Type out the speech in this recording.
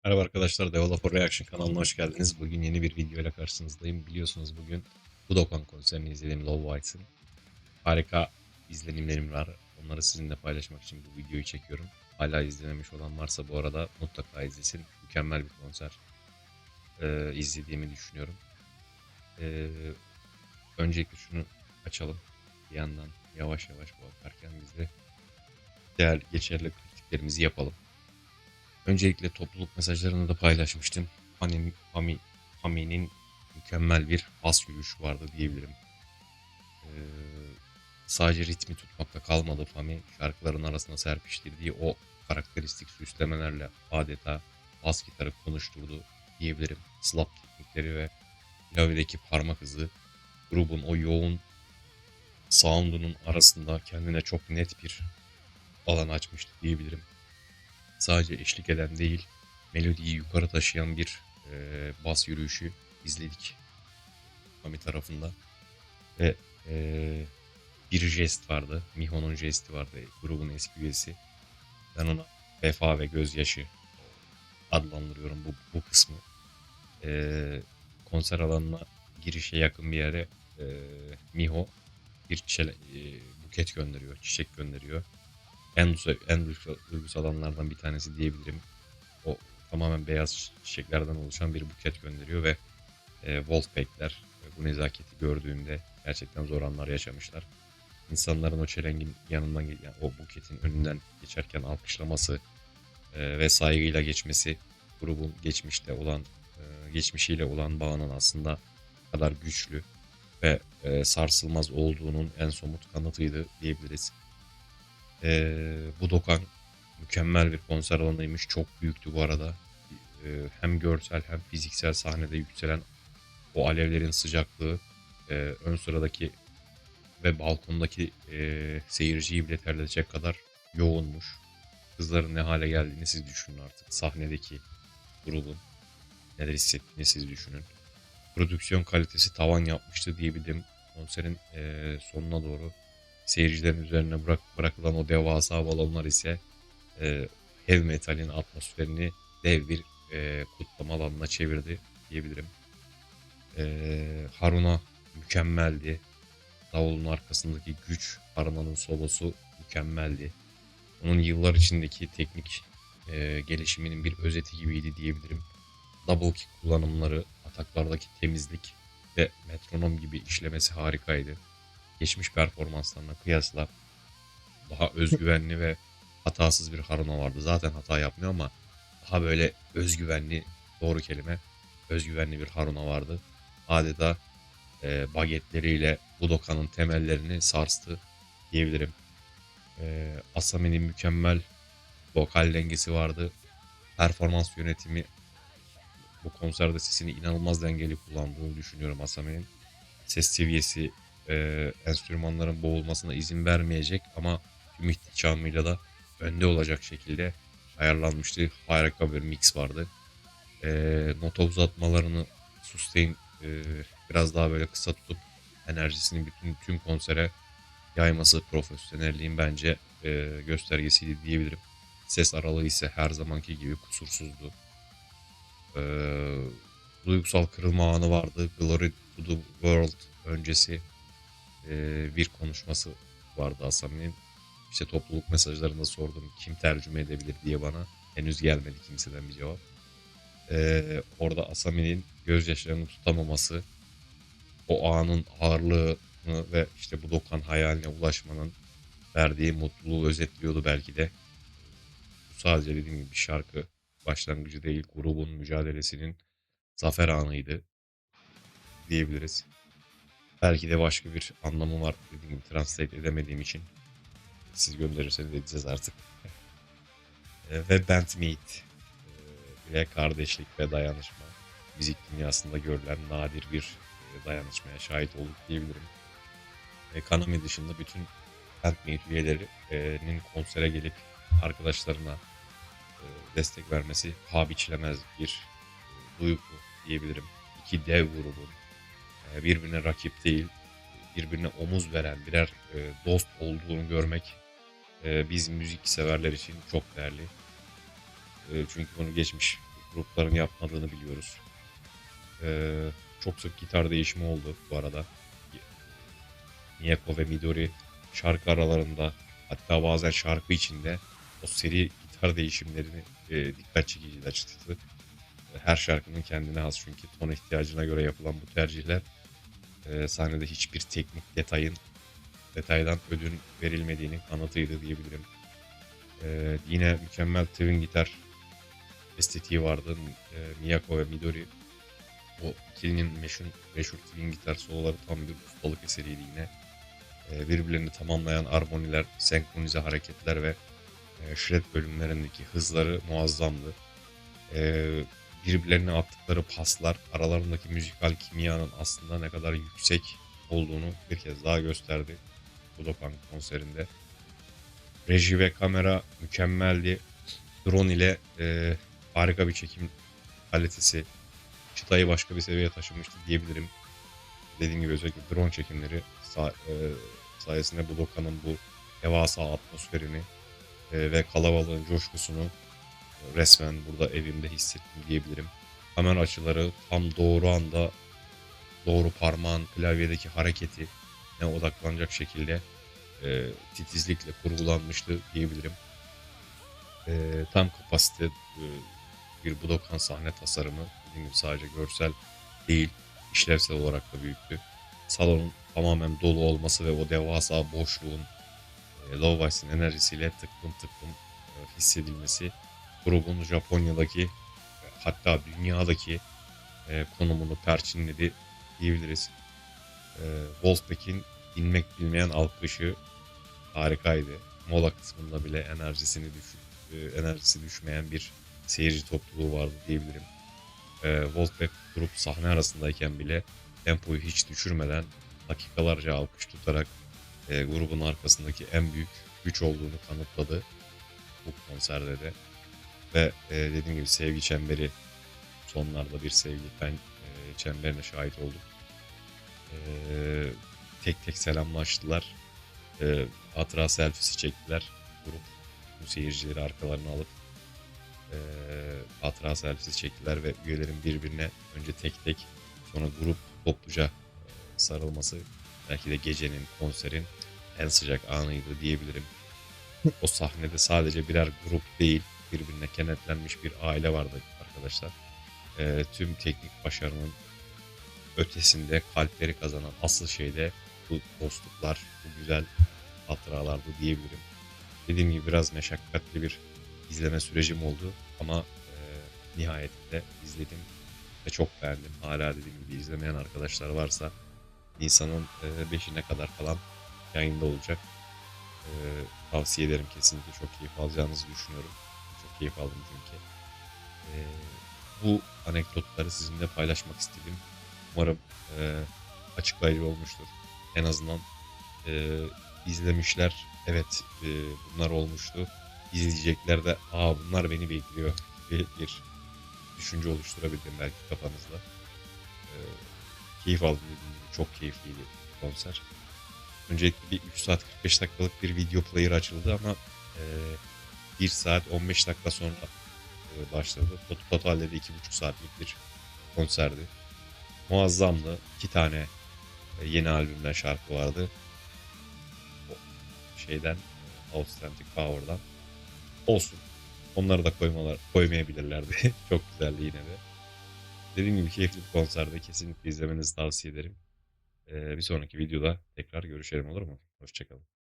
Merhaba arkadaşlar, Developer Reaction kanalına hoş geldiniz. Bugün yeni bir video ile karşınızdayım. Biliyorsunuz bugün Budokan konserini izlediğim Love White'ın harika izlenimlerim var. Onları sizinle paylaşmak için bu videoyu çekiyorum. Hala izlememiş olan varsa bu arada mutlaka izlesin. Mükemmel bir konser izlediğimi düşünüyorum. Ee, Öncelikle şunu açalım. Bir yandan yavaş yavaş bu akarken biz de geçerli kritiklerimizi yapalım. Öncelikle topluluk mesajlarını da paylaşmıştım. Hami'nin mükemmel bir bas yürüyüşü vardı diyebilirim. Ee, Sadece ritmi tutmakta kalmadı Fami. Şarkıların arasına serpiştirdiği o karakteristik süslemelerle adeta bas gitarı konuşturdu diyebilirim. Slap teknikleri ve klavyedeki parmak hızı grubun o yoğun sound'unun arasında kendine çok net bir alan açmıştı diyebilirim. Sadece eşlik eden değil, melodiyi yukarı taşıyan bir bas yürüyüşü izledik Kami tarafında. Ve e, bir jest vardı. Miho'nun jesti vardı. Grubun eski üyesi. Ben ona vefa ve gözyaşı adlandırıyorum bu kısmı. Konser alanına girişe yakın bir yere Miho bir buket gönderiyor, çiçek gönderiyor. En duygusal alanlardan bir tanesi diyebilirim. O tamamen beyaz çiçeklerden oluşan bir buket gönderiyor ve Wolfpack'ler bu nezaketi gördüğünde gerçekten zor anlar yaşamışlar. İnsanların o çelengin yanından yani o buketin önünden geçerken alkışlaması ve saygıyla geçmesi grubun geçmişiyle olan bağının aslında kadar güçlü ve sarsılmaz olduğunun en somut kanıtıydı diyebiliriz. Budokan mükemmel bir konser alanıymış. Çok büyüktü bu arada. Hem görsel hem fiziksel sahnede yükselen o alevlerin sıcaklığı ön sıradaki ve balkondaki seyirciyi bile terletecek kadar yoğunmuş. Kızların ne hale geldiğini siz düşünün artık. Sahnedeki grubun neler hissettiğini siz düşünün. Prodüksiyon kalitesi tavan yapmıştı diyebilirim. Konserin sonuna doğru seyircilerin üzerine bırakılan o devasa balonlar ise heavy metalin atmosferini dev bir kutlama alanına çevirdi diyebilirim. Haruna mükemmeldi. Davulun arkasındaki güç, Haruna'nın solosu mükemmeldi. Onun yıllar içindeki teknik gelişiminin bir özeti gibiydi diyebilirim. Double kick kullanımları, ataklardaki temizlik ve metronom gibi işlemesi harikaydı. Geçmiş performanslarına kıyasla daha özgüvenli ve hatasız bir Haruna vardı. Zaten hata yapmıyor ama daha böyle özgüvenli, doğru kelime, özgüvenli bir Haruna vardı. Adeta bagetleriyle Budoka'nın temellerini sarstı diyebilirim. Asami'nin mükemmel vokal dengesi vardı. Performans yönetimi bu konserde sesini inanılmaz dengeli kullandığını düşünüyorum Asami'nin. Ses seviyesi enstrümanların boğulmasına izin vermeyecek ama tüm ihtişamıyla da önde olacak şekilde ayarlanmıştı. Harika bir mix vardı. Nota uzatmalarını sustain biraz daha böyle kısa tutup enerjisini tüm konsere yayması profesyonelliğin bence göstergesiydi diyebilirim. Ses aralığı ise her zamanki gibi kusursuzdu. E, Duygusal kırılma anı vardı. Glory to the World öncesi bir konuşması vardı Asami'nin. İşte topluluk mesajlarında sordum kim tercüme edebilir diye bana. Henüz gelmedi kimseden bir cevap. Orada Asami'nin gözyaşlarını tutamaması, o anın ağırlığını ve işte bu Dokan hayaline ulaşmanın verdiği mutluluğu özetliyordu belki de. Bu sadece dediğim gibi bir şarkı başlangıcı değil, grubun mücadelesinin zafer anıydı diyebiliriz. Belki de başka bir anlamı var dediğim gibi translate edemediğim için. Siz gönderirseniz edeceğiz artık. Ve Bandmate ile kardeşlik ve dayanışma müzik dünyasında görülen nadir bir dayanışmaya şahit olduk diyebilirim. Kanami dışında bütün Bandmate üyelerinin konsere gelip arkadaşlarına destek vermesi paha biçilemez bir duygu diyebilirim. İki dev grubun birbirine rakip değil, birbirine omuz veren birer dost olduğunu görmek biz müzik severler için çok değerli. Çünkü bunu geçmiş grupların yapmadığını biliyoruz. Çok sık gitar değişimi oldu bu arada. Miyako ve Midori şarkı aralarında, hatta bazen şarkı içinde o seri gitar değişimlerini dikkat çekiciydi açıkçası. Her şarkının kendine has, çünkü ton ihtiyacına göre yapılan bu tercihler sahnede hiçbir teknik detaydan ödün verilmediğinin kanıtıydı diyebilirim. Yine mükemmel twin gitar estetiği vardı. Miyako ve Midori, o ikilinin meşhur twin gitar soloları tam bir ustalık eseriydi yine. Birbirlerini tamamlayan armoniler, senkronize hareketler ve shred bölümlerindeki hızları muazzamdı. Birbirlerine attıkları paslar, aralarındaki müzikal kimyanın aslında ne kadar yüksek olduğunu bir kez daha gösterdi Budokan konserinde. Reji ve kamera mükemmeldi. Drone ile harika bir çekim kalitesi çıtayı başka bir seviyeye taşımıştı diyebilirim. Dediğim gibi özellikle drone çekimleri sayesinde Budoka'nın bu devasa atmosferini ve kalabalığın coşkusunu resmen burada evimde hissettim diyebilirim. Kamera açıları tam doğru anda doğru parmağın klavyedeki hareketi ne odaklanacak şekilde titizlikle kurgulanmıştı diyebilirim. Tam kapasite bir Budokan sahne tasarımı, dediğim gibi sadece görsel değil, işlevsel olarak da büyüktü. Salonun tamamen dolu olması ve o devasa boşluğun Low enerjisiyle tıklım tıklım hissedilmesi grubun Japonya'daki hatta dünyadaki konumunu perçinledi diyebiliriz. Wolfpack'in inmek bilmeyen alkışı harikaydı. Mola kısmında bile enerjisi düşmeyen bir seyirci topluluğu vardı diyebilirim. Wolfpack grup sahne arasındayken bile tempoyu hiç düşürmeden dakikalarca alkış tutarak grubun arkasındaki en büyük güç olduğunu kanıtladı bu konserde de. Ve dediğim gibi sevgi çemberi, sonlarda bir sevgi çemberine şahit oldum. Tek tek selamlaştılar. Hatıra selfiesi çektiler. Grup bu seyircileri arkalarına alıp hatıra selfiesi çektiler ve üyelerin birbirine önce tek tek sonra grup topluca sarılması belki de gecenin, konserin en sıcak anıydı diyebilirim. O sahnede sadece birer grup değil, birbirine kenetlenmiş bir aile vardı arkadaşlar. Tüm teknik başarının ötesinde kalpleri kazanan asıl şey de bu dostluklar, bu güzel hatıralardı diyebilirim. Dediğim gibi biraz meşakkatli bir izleme sürecim oldu ama nihayetinde izledim ve çok beğendim. Hala dediğim gibi izlemeyen arkadaşlar varsa Nisan'ın 5'ine kadar falan yayında olacak. Tavsiye ederim, kesinlikle çok keyif alacağınızı düşünüyorum. Çok keyif aldım çünkü. Bu anekdotları sizinle paylaşmak istedim. Umarım açıklayıcı olmuştur. En azından izlemişler. Evet, bunlar olmuştu. İzleyecekler de bunlar beni bekliyor gibi bir düşünce oluşturabildim belki kafanızda. Keyif aldım dediğim gibi. Çok keyifliydi konser. Öncelikle bir 3 saat 45 dakikalık bir video player açıldı ama 1 saat 15 dakika sonra başladı. Totalde de 2,5 saatlik bir konserdi. Muazzamdı. 2 tane yeni albümden şarkı vardı. O şeyden Authentic Power'dan. Olsun. Onları da koymayabilirlerdi. Çok güzeldi yine de. Dediğim gibi keyifli bir konserde, kesinlikle izlemenizi tavsiye ederim. Bir sonraki videoda tekrar görüşelim, olur mu? Hoşçakalın.